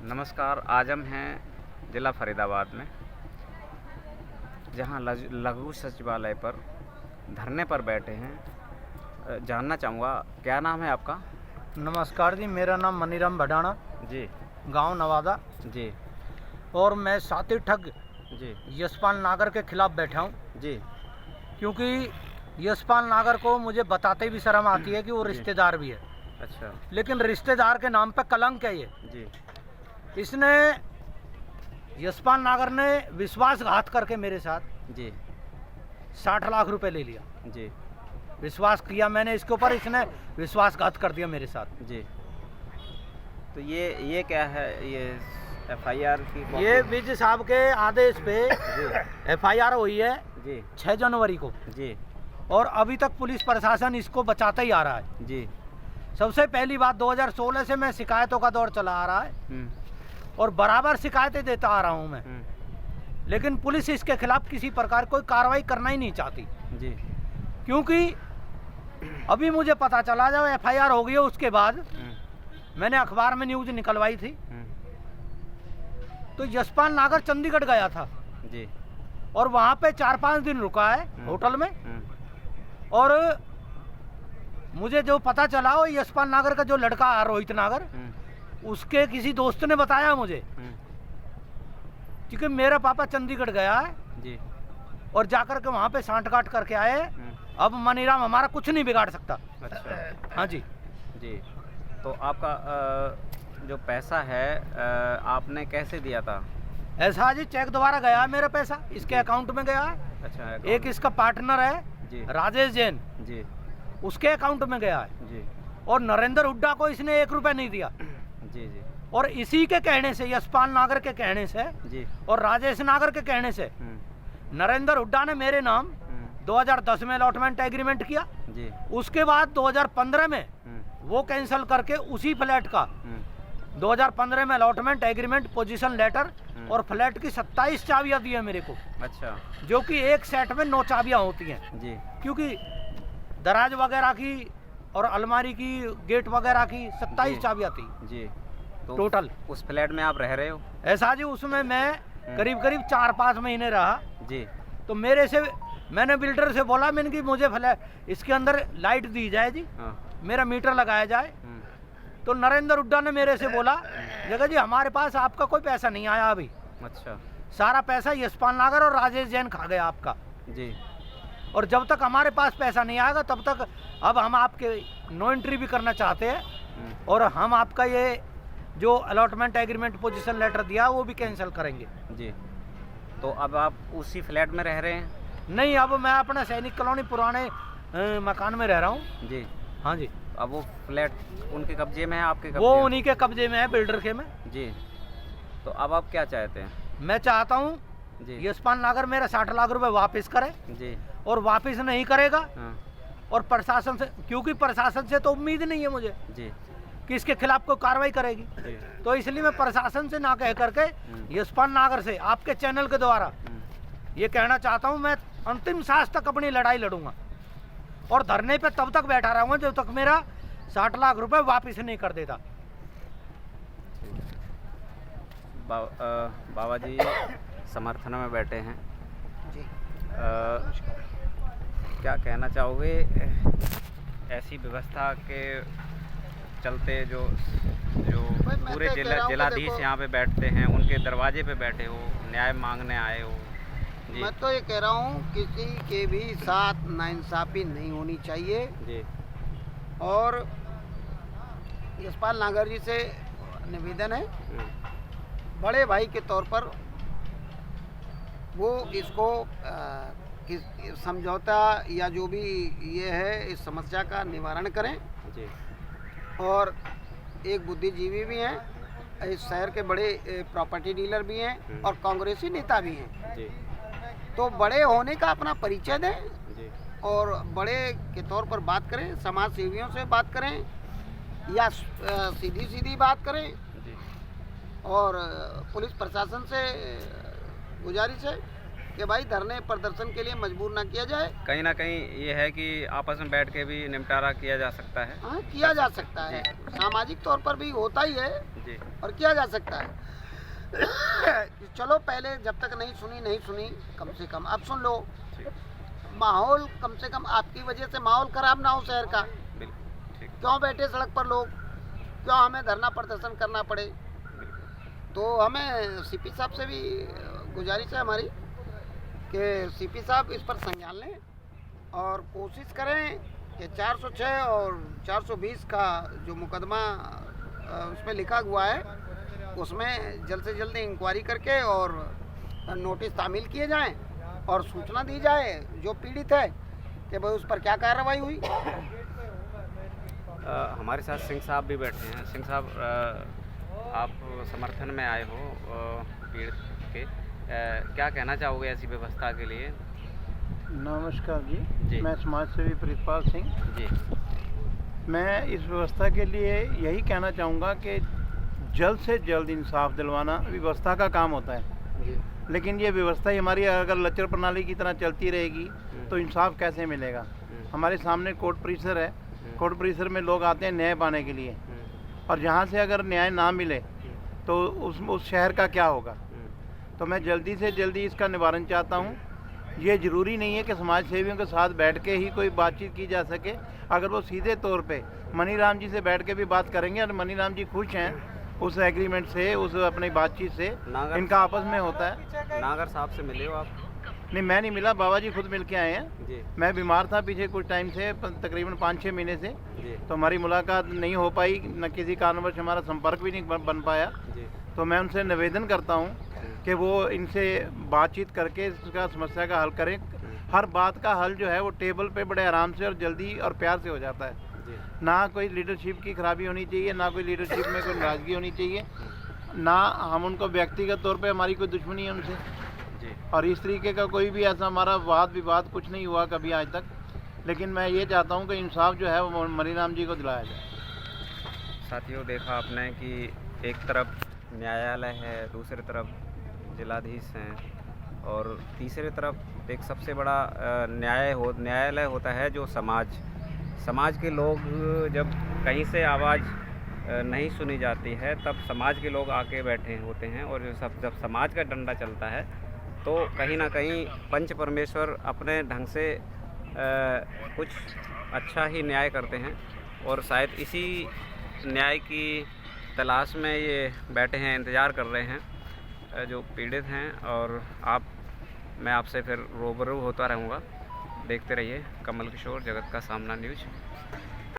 नमस्कार। आज हम हैं ज़िला फरीदाबाद में, जहां लघु सचिवालय पर धरने पर बैठे हैं। जानना चाहूँगा, क्या नाम है आपका? नमस्कार जी, मेरा नाम मनीराम भडाना जी गांव नवादा जी और मैं साथी ठग जी यशपाल नागर के खिलाफ बैठा हूं, जी क्योंकि यशपाल नागर को मुझे बताते भी शर्म आती है कि वो जी। रिश्तेदार भी है, अच्छा लेकिन रिश्तेदार के नाम पे कलंक है ये। जी इसने यशपाल नागर ने विश्वासघात करके मेरे साथ जी 60 लाख रुपए ले लिया। जी विश्वास किया मैंने इसके ऊपर, इसने विश्वासघात कर दिया मेरे साथ। जी। तो ये क्या है? ये FIR की कॉपी? ये विज साहब के आदेश पे जी FIR हुई है जी 6 जनवरी को, जी और अभी तक पुलिस प्रशासन इसको बचाता ही आ रहा है। जी। सबसे पहली बात, 2016 से मैं शिकायतों का दौर चला आ रहा है और बराबर शिकायतें देता आ रहा हूं मैं, लेकिन पुलिस इसके खिलाफ किसी प्रकार कोई कार्रवाई करना ही नहीं चाहती। जी क्योंकि अभी मुझे पता चला, जब FIR हो गई है उसके बाद मैंने अखबार में न्यूज निकलवाई थी, तो यशपाल नागर चंडीगढ़ गया था जी और वहां पे 4-5 दिन रुका है होटल में, और मुझे जो पता चला वो यशपाल नागर का जो लड़का है रोहित नागर, उसके किसी दोस्त ने बताया मुझे, क्योंकि मेरा पापा चंडीगढ़ गया है जी और जाकर के वहाँ पे सांठगांठ करके आए। अब मनीराम हमारा कुछ नहीं बिगाड़ सकता। अच्छा। हाँ जी जी। तो आपका जो पैसा है आपने कैसे दिया था? ऐसा जी, चेक द्वारा गया है मेरा पैसा, इसके अकाउंट में गया है। अच्छा। एक इसका पार्टनर है जी राजेश जैन, जी उसके अकाउंट में गया है, जी और नरेंद्र हुड्डा को इसने 1 रुपया नहीं दिया। जी जी और इसी के कहने से, यशपाल नागर के कहने से जी और राजेश नागर के कहने से, नरेंद्र हुड्डा ने मेरे नाम 2010 में अलॉटमेंट एग्रीमेंट किया। जी उसके बाद 2015 में वो कैंसिल करके उसी फ्लैट का 2015 में अलॉटमेंट एग्रीमेंट, पोजीशन लेटर और फ्लैट की 27 चाबियां दी है मेरे को। अच्छा। जो जो कि एक सेट में 9 चाबियां होती हैं, जी क्योंकि दराज वगैरह की और अलमारी की, गेट वगैरह की 27 जी। चाबियां थी जी। तो टोटल। उस फ्लैट में आप रह रहे हो? ऐसा जी, उसमें मैं करीब 4-5 महीने रहा। जी तो मैंने बिल्डर से बोला, मैंने कि मुझे फ्लैट इसके अंदर लाइट दी जाए जी, हाँ। मेरा मीटर लगाया जाए। तो नरेंद्र हुड्डा ने मेरे से बोला, जगह जी हमारे पास आपका कोई पैसा नहीं आया अभी, अच्छा। सारा पैसा यशपाल नागर और राजेश जैन खा गया आपका, जी और जब तक हमारे पास पैसा नहीं आएगा तब तक अब हम आपके नो एंट्री भी करना चाहते हैं, और हम आपका ये जो अलॉटमेंट एग्रीमेंट, पोजीशन लेटर दिया वो भी कैंसिल करेंगे। जी। तो अब आप उसी फ्लैट में रह रहे हैं? नहीं, अब मैं अपना सैनिक कॉलोनी पुराने मकान में रह रहा हूँ। जी। हाँ जी। अब वो फ्लैट उनके कब्जे में है, आपके कब्जे वो में? उन्हीं के कब्जे में है, बिल्डर के में। जी। तो अब आप क्या चाहते हैं? मैं चाहता हूँ जी यशपाल नागर मेरा 60 लाख रुपए वापस करे, जी और वापस नहीं करेगा हाँ और प्रशासन से, क्योंकि प्रशासन से तो उम्मीद नहीं है मुझे जी कि इसके खिलाफ कोई कार्रवाई करेगी, जी तो इसलिए मैं प्रशासन से ना कह करके यशपाल नागर से आपके चैनल के द्वारा ये कहना चाहता हूँ, मैं अंतिम सांस तक अपनी लड़ाई लड़ूंगा और धरने पे तब तक बैठा रहूंगा जब तक मेरा 60 लाख रुपए वापस नहीं कर देता। बाबा जी समर्थन में बैठे हैं जी। क्या कहना चाहोगे ऐसी व्यवस्था के चलते, जो पूरे जिलाधीश यहाँ पे बैठते हैं, उनके दरवाजे पे बैठे हो, न्याय मांगने आए हो? जी। मैं तो ये कह रहा हूँ, किसी के भी साथ नाइंसाफ़ी नहीं होनी चाहिए, जी और यशपाल नागर जी से निवेदन है, बड़े भाई के तौर पर वो इसको समझौता या जो भी ये है इस समस्या का निवारण करें। जी। और एक बुद्धिजीवी भी हैं, इस शहर के बड़े प्रॉपर्टी डीलर भी हैं और कांग्रेसी नेता भी हैं, जी तो बड़े होने का अपना परिचय दें जी और बड़े के तौर पर बात करें, समाज सेवियों से बात करें या सीधी सीधी बात करें। जी और पुलिस प्रशासन से गुजारिश है कि भाई धरने प्रदर्शन के लिए मजबूर ना किया जाए। कहीं ना कहीं ये है कि आपस में बैठ के भी निपटारा किया जा सकता है। हाँ, किया जा सकता है, सामाजिक तौर पर भी होता ही है जी। और किया जा सकता है। चलो पहले जब तक नहीं सुनी कम से कम अब सुन लो। माहौल कम से कम आपकी वजह से माहौल खराब ना हो शहर का। बिल्कुल ठीक। क्यों बैठे सड़क पर लोग, क्यों हमें धरना प्रदर्शन करना पड़े। तो हमें सीपी साहब से भी गुजारिश है हमारी कि सीपी साहब इस पर संज्ञान लें और कोशिश करें कि 406 और 420 का जो मुकदमा उसमें लिखा हुआ है उसमें जल्द से जल्द इंक्वायरी करके और नोटिस तामील किए जाएं और सूचना दी जाए जो पीड़ित है कि भाई उस पर क्या कार्रवाई हुई। हमारे साथ सिंह साहब भी बैठे हैं। सिंह साहब, आप समर्थन में आए हो पीड़ित के, क्या कहना चाहोगे ऐसी व्यवस्था के लिए? नमस्कार जी, जी। मैं समाज सेवी प्रितपाल सिंह जी। मैं इस व्यवस्था के लिए यही कहना चाहूँगा कि जल्द से जल्द इंसाफ दिलवाना व्यवस्था का काम होता है जी। लेकिन ये व्यवस्था ही हमारी अगर लचर प्रणाली की तरह चलती रहेगी तो इंसाफ कैसे मिलेगा। हमारे सामने कोर्ट परिसर है, कोर्ट परिसर में लोग आते हैं न्याय पाने के लिए और जहाँ से अगर न्याय ना मिले तो उस शहर का क्या होगा। तो मैं जल्दी से जल्दी इसका निवारण चाहता हूँ। ये ज़रूरी नहीं है कि समाज सेवियों के साथ बैठ के ही कोई बातचीत की जा सके। अगर वो सीधे तौर पे मनीराम जी से बैठ के भी बात करेंगे और मनीराम जी खुश हैं उस एग्रीमेंट से, उस अपनी बातचीत से, इनका आपस में होता है। नागर साहब से मिले हो आप? नहीं, मैं नहीं मिला, बाबा जी खुद मिल के आए हैं जी। मैं बीमार था पीछे कुछ टाइम से, तकरीबन 5-6 महीने से जी। तो हमारी मुलाकात नहीं हो पाई, न किसी कारणवश हमारा संपर्क भी नहीं बन पाया। जी। तो मैं उनसे निवेदन करता हूँ कि वो इनसे बातचीत करके इसका समस्या का हल करें। हर बात का हल जो है वो टेबल पे बड़े आराम से और जल्दी और प्यार से हो जाता है। ना कोई लीडरशिप की खराबी होनी चाहिए, ना कोई लीडरशिप में कोई नाराजगी होनी चाहिए, ना हम उनको व्यक्तिगत तौर पे हमारी कोई दुश्मनी है उनसे जी। और इस तरीके का कोई भी ऐसा हमारा वाद विवाद कुछ नहीं हुआ कभी आज तक। लेकिन मैं ये चाहता हूँ कि इंसाफ जो है वो मनीराम जी को दिलाया जाए। साथियों, देखा आपने कि एक तरफ न्यायालय है, दूसरी तरफ जिलाधीश हैं और तीसरी तरफ एक सबसे बड़ा न्यायालय होता है जो समाज के लोग जब कहीं से आवाज़ नहीं सुनी जाती है तब समाज के लोग आके बैठे होते हैं और जब समाज का डंडा चलता है तो कहीं ना कहीं पंच परमेश्वर अपने ढंग से कुछ अच्छा ही न्याय करते हैं और शायद इसी न्याय की तलाश में ये बैठे हैं, इंतज़ार कर रहे हैं जो पीड़ित हैं। और मैं आपसे फिर रूबरू होता रहूँगा। देखते रहिए कमल किशोर, जगत का सामना न्यूज़।